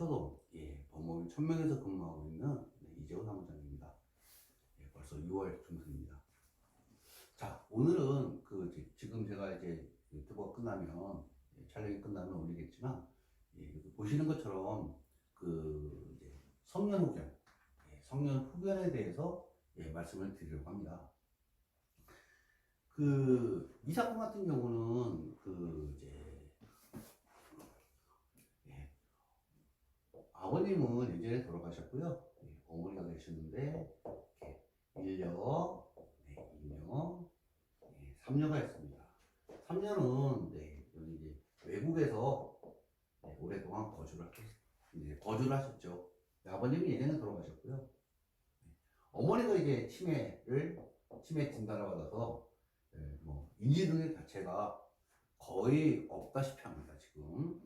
초동 법무법인 천명에서 근무하고 있는 이재호 사무장입니다. 벌써 6월 중순입니다. 자, 오늘은 지금 제가 이제 유튜브가 끝나면 촬영이 끝나면 올리겠지만 보시는 것처럼 이제 성년 후견, 성년 후견에 대해서 말씀을 드리려고 합니다. 이 사건 같은 경우는 아버님은 예전에 돌아가셨고요. 어머니가 계셨는데 일녀, 이녀, 3녀가 있습니다. 3년은 여기 이제 외국에서 오랫동안 거주를 하셨죠. 아버님이 예전에 돌아가셨고요. 어머니가 이제 치매 진단을 받아서 인지능력 자체가 거의 없다시피 합니다, 지금.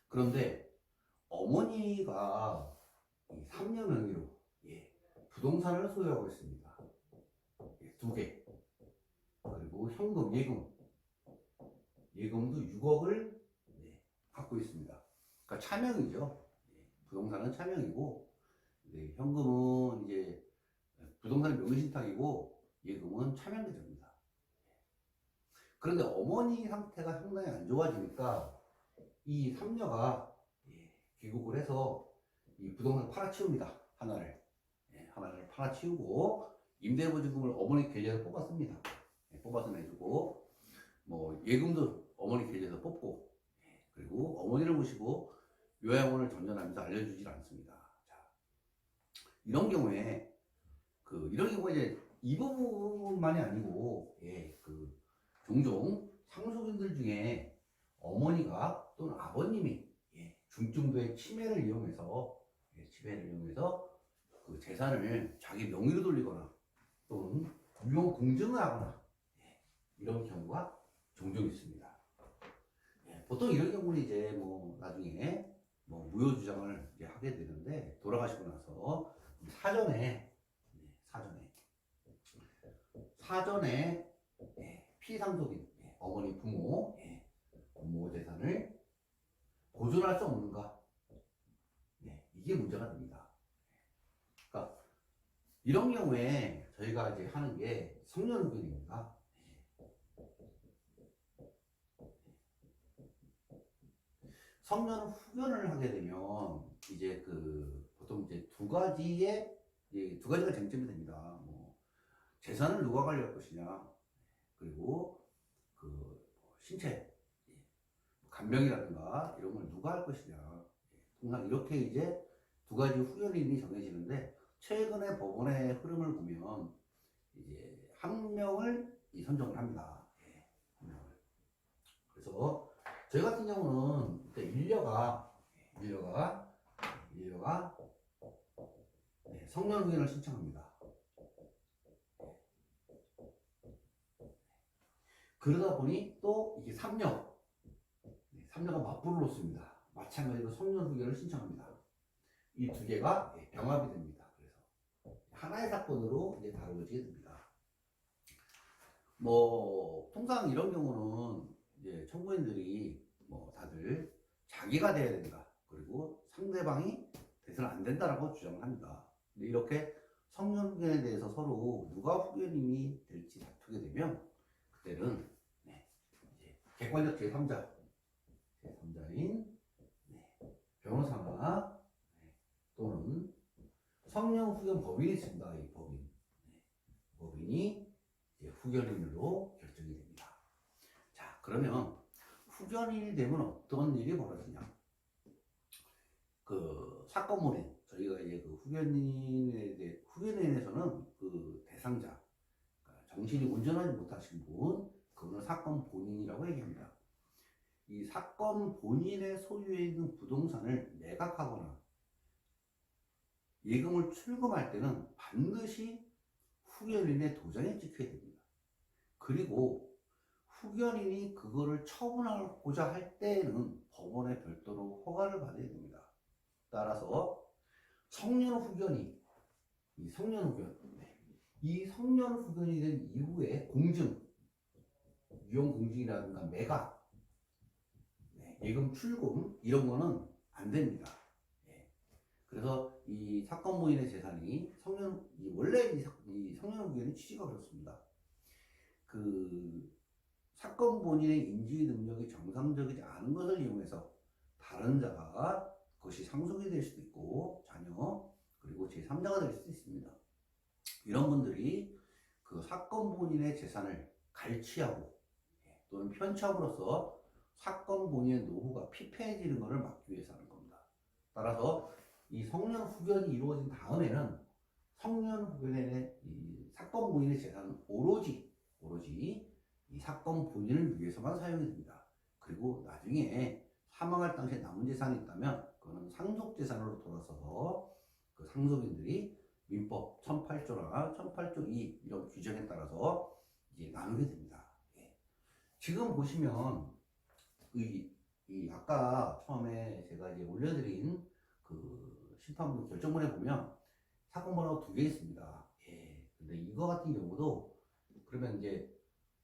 그런데 어머니가 이 3년 명의로 부동산을 소유하고 있습니다. 2개. 그리고 현금, 예금도 6억을 갖고 있습니다. 그러니까 차명이죠. 부동산은 차명이고, 현금은 이제 부동산 명의신탁이고, 예금은 차명계좌입니다. 그런데 어머니 상태가 상당히 안 좋아지니까 이 3녀가 귀국을 해서 이 부동산을 팔아치웁니다. 하나를 팔아치우고 임대보증금을 어머니 계좌에서 뽑았습니다. 뽑아서 내주고 예금도 어머니 계좌에서 뽑고 그리고 어머니를 모시고 요양원을 전전하면서 알려주질 않습니다. 자, 이런 경우에 이제 이 부분만이 아니고 종종 상속인들 중에 어머니가 또는 아버님이 중증도의 치매를 이용해서 그 재산을 자기 명의로 돌리거나 또는 유용 공증을 하거나 이런 경우가 종종 있습니다. 보통 이런 경우는 이제 나중에 무효 주장을 이제 하게 되는데 돌아가시고 나서 사전에 피상속인 어머니 부모 재산을 보존할 수 없는가? 이게 문제가 됩니다. 그러니까 이런 경우에 저희가 이제 하는 게 성년 후견입니다. 성년 후견을 하게 되면 이제 보통 이제 두 가지가 쟁점이 됩니다. 재산을 누가 관리할 것이냐, 그리고 신체 간병이라든가 이런 걸 누가 할 것이냐. 통상 이렇게 이제 두 가지 후견인이 정해지는데 최근에 법원의 흐름을 보면 이제 한 명을 선정을 합니다. 한 명을. 그래서 저희 같은 경우는 일녀가 성년 후견을 신청합니다. 그러다 보니 또 이게 3녀가 맞불을 놓습니다. 마찬가지로 성년 후견을 신청합니다. 이 두 개가 병합이 됩니다. 그래서 하나의 사건으로 이제 다루어지게 됩니다. 통상 이런 경우는 이제 청구인들이 다들 자기가 돼야 된다. 그리고 상대방이 돼서는 안 된다라고 주장을 합니다. 근데 이렇게 성년 후견에 대해서 서로 누가 후견인이 될지 다투게 되면 그때는 이제 객관적 제3자인 변호사나 또는 성년 후견 법인이 있습니다. 이 법인이 이제 후견인으로 결정이 됩니다. 자, 그러면 후견인이 되면 어떤 일이 벌어지냐? 사건문에 저희가 이제 후견인에서는 대상자, 그러니까 정신이 온전하지 못하신 분, 그분은 사건 본인이라고 얘기합니다. 이 사건 본인의 소유에 있는 부동산을 매각하거나 예금을 출금할 때는 반드시 후견인의 도장이 찍혀야 됩니다. 그리고 후견인이 그거를 처분하고자 할 때에는 법원에 별도로 허가를 받아야 됩니다. 따라서 이 성년 후견이 된 이후에 유용 공증이라든가 매각, 예금 출금 이런 거는 안 안 됩니다. 예. 그래서 이 사건 본인의 재산이 원래 이 성년 후견의 취지가 그렇습니다. 그 사건 본인의 인지 능력이 정상적이지 않은 것을 이용해서 다른 자가 그것이 상속이 될 수도 있고 자녀 그리고 제3자가 될 수도 있습니다. 이런 분들이 그 사건 본인의 재산을 갈취하고 또는 편취함으로써 사건 본인의 노후가 피폐해지는 것을 막기 위해서 하는 겁니다. 따라서 이 성년 후견이 이루어진 다음에는 성년 후견의 이 사건 본인의 재산은 오로지 이 사건 본인을 위해서만 사용이 됩니다. 그리고 나중에 사망할 당시에 남은 재산이 있다면 그거는 상속 재산으로 돌아서서 그 상속인들이 민법 1008조나 1008조 2 이런 규정에 따라서 이제 나누게 됩니다. 예. 지금 보시면 이 아까 처음에 제가 이제 올려드린 그 심판부 결정문에 보면 사건 번호가 2개 있습니다. 예. 근데 이거 같은 경우도 그러면 이제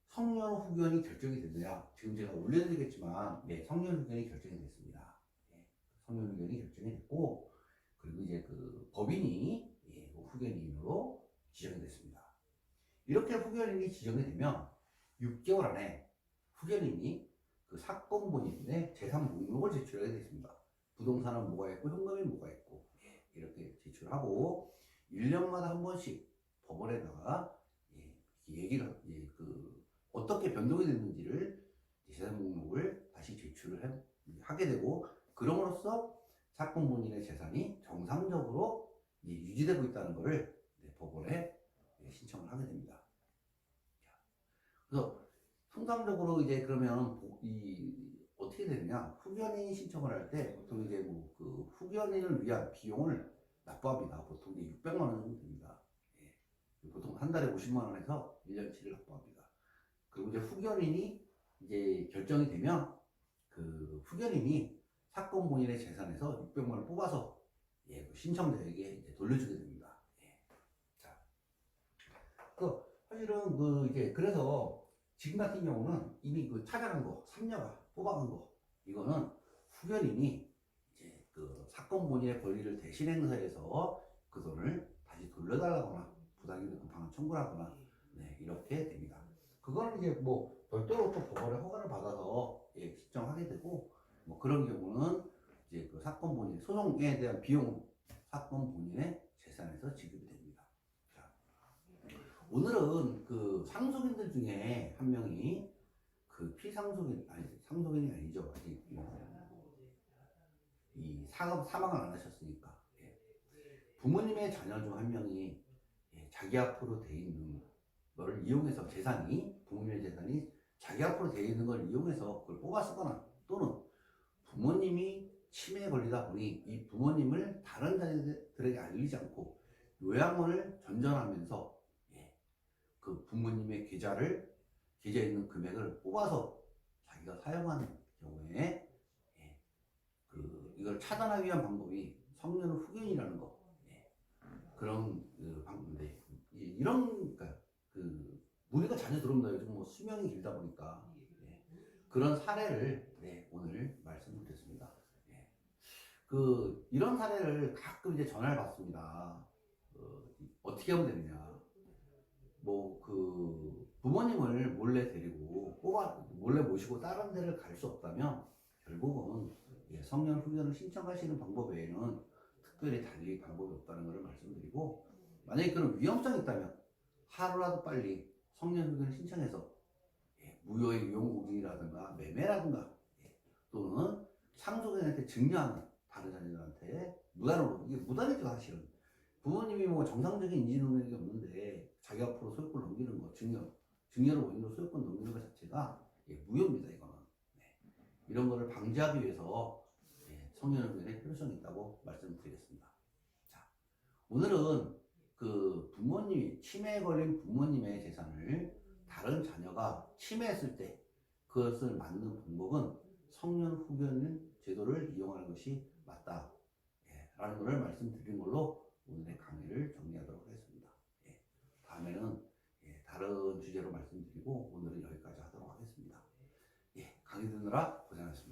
성년 후견이 결정이 됐느냐? 지금 제가 올려드리겠지만, 네, 성년 후견이 결정이 됐습니다. 예. 성년 후견이 결정이 됐고, 그리고 이제 그 법인이 예, 후견인으로 지정이 됐습니다. 이렇게 후견인이 지정이 되면 6개월 안에 후견인이 그 사건 본인의 재산 목록을 제출하게 되겠습니다. 부동산은 뭐가 있고 현금이 뭐가 있고 예, 이렇게 제출하고 1년마다 한 번씩 법원에다가 예, 얘기를 그 어떻게 변동이 됐는지를 재산 목록을 다시 제출을 하게 되고 그럼으로써 사건 본인의 재산이 정상적으로 유지되고 있다는 것을 법원에 신청을 하게 됩니다. 그래서 통상적으로 이제 그러면 어떻게 되느냐? 후견인 신청을 할 때 보통 이제 뭐 그 후견인을 위한 비용을 납부합니다. 보통 이제 600만 원 정도 됩니다. 예. 보통 한 달에 50만 원에서 1년치를 납부합니다. 그리고 이제 후견인이 이제 결정이 되면 그 후견인이 사건 본인의 재산에서 600만 원을 뽑아서 예, 그 신청자에게 이제 돌려주게 됩니다. 예. 자, 그 사실은 그 이제 그래서 지금 같은 경우는 이미 그 찾아간 거, 삼녀가 뽑아간 거, 이거는 후견인이 이제 그 사건 본인의 권리를 대신 행사해서 그 돈을 다시 돌려달라거나 부당이득 방한 청구를 하거나 네, 이렇게 됩니다. 그거는 이제 뭐 별도로 또 법원의 허가를 받아서 예, 신청하게 되고 뭐 그런 경우는 이제 그 사건 본인 소송에 대한 비용 사건 본인의 재산에서 지급이 됩니다. 자, 오늘은 그 상속인들 중에 한 명이 그 상속인이 아니죠. 아직 이 사망을 안 하셨으니까 예. 부모님의 자녀 중 한 명이 예, 자기 앞으로 돼 있는 걸 이용해서 부모님의 재산이 자기 앞으로 돼 있는 걸 이용해서 그걸 뽑아 쓰거나 또는 부모님이 치매에 걸리다 보니 이 부모님을 다른 자녀들에게 알리지 않고 요양원을 전전하면서 예, 그 부모님의 계좌에 있는 금액을 뽑아서 자기가 사용하는 경우에 예, 그 이걸 차단하기 위한 방법이 성년 후견이라는 거 예, 그런 그 방법인데 이런 그러니까 그 무리가 자주 들어옵니다. 요즘 뭐 수명이 길다 보니까 예, 그런 사례를 네, 오늘 말씀드렸습니다. 예. 그 이런 사례를 가끔 이제 전화를 받습니다. 어떻게 하면 되느냐? 뭐 그 부모님을 몰래 데리고 몰래 모시고 다른 데를 갈 수 없다면 결국은 예, 성년 후견을 신청하시는 방법 외에는 특별히 달리 방법이 없다는 것을 말씀드리고 만약에 그런 위험성이 있다면 하루라도 빨리 성년 후견을 신청해서 예, 무효의 유용고증이라든가 매매라든가 예, 또는 상속인한테 증여하는 다른 자녀들한테 무단으로 이게 무단이죠 사실은 부모님이 뭐 정상적인 인지 능력이 없는데 자기 앞으로 소유권 넘기는 거 증여를 원인으로 소유권 넘기는 것 자체가 예, 무효입니다 이거는 네. 이런 거를 방지하기 위해서 예, 성년 후견의 필요성이 있다고 말씀드리겠습니다. 자, 오늘은 그 부모님이 치매에 걸린 부모님의 재산을 다른 자녀가 침해했을 때 그것을 막는 방법은 성년 후견 제도를 이용하는 것이 맞다 예, 라는 것을 말씀드린 걸로 오늘의 강의를 정리하도록 하겠습니다. 예, 다음에는 예, 다른 주제로 말씀드리고 오늘은 여기까지 하도록 하겠습니다. 예, 강의 듣느라 고생하셨습니다.